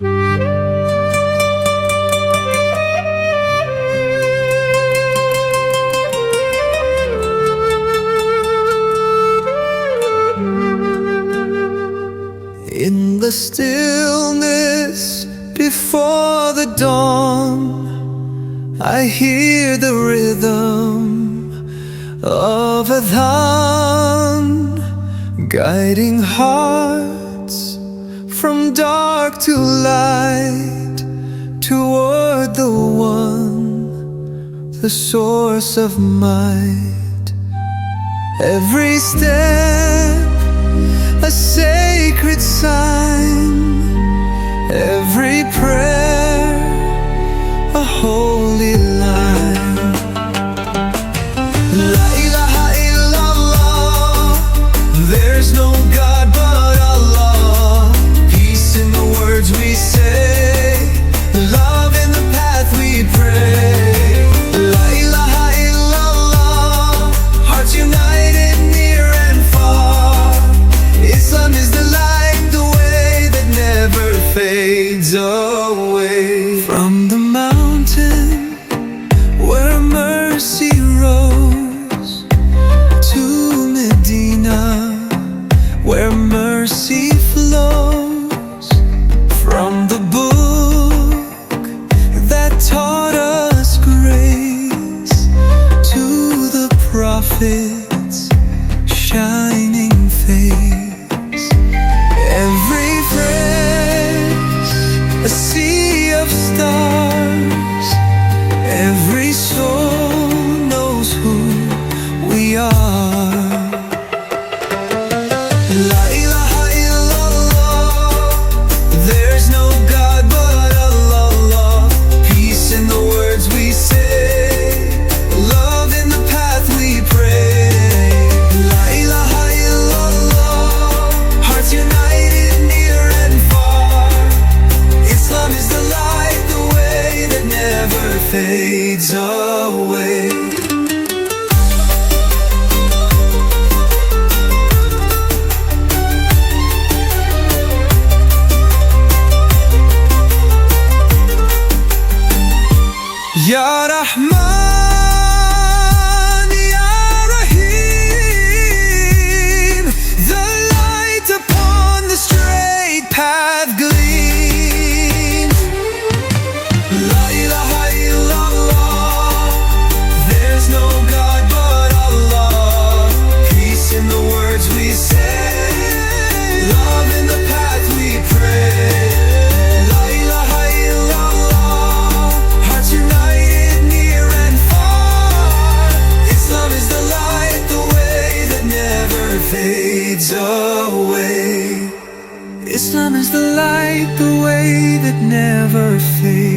In the stillness before the dawn, I hear the rhythm of adhan, guiding hearts from dark to light, toward the one, the source of might. Every step a sacred sign, every prayer a holy line. La ilaha illallah, there's no God but Allah. Peace in the words we say, love in the path we pray. La ilaha illallah, hearts united near and far. Islam is the light, the way that never fades away. From the mountain where mercy rose, to Medina where mercy flows. From the book that taught us grace, to the prophet's shining face. Every phrase a sea of stars, every soul knows who we are. La ilaha illallah, there's no God but Allah. Peace in the words we say, love in the path we pray. La ilaha illallah, hearts united near and far. Islam is the light, the way that never fades away. Ya Rahman, Ya Rahim, the light upon the straight path gleams. La ilaha illallah, there's no God but Allah. Peace in the words we say, love in the path we pray. La ilaha illallah, hearts united near and far. Islam is the light, the way that never fades away. Islam is the light, the way that never fades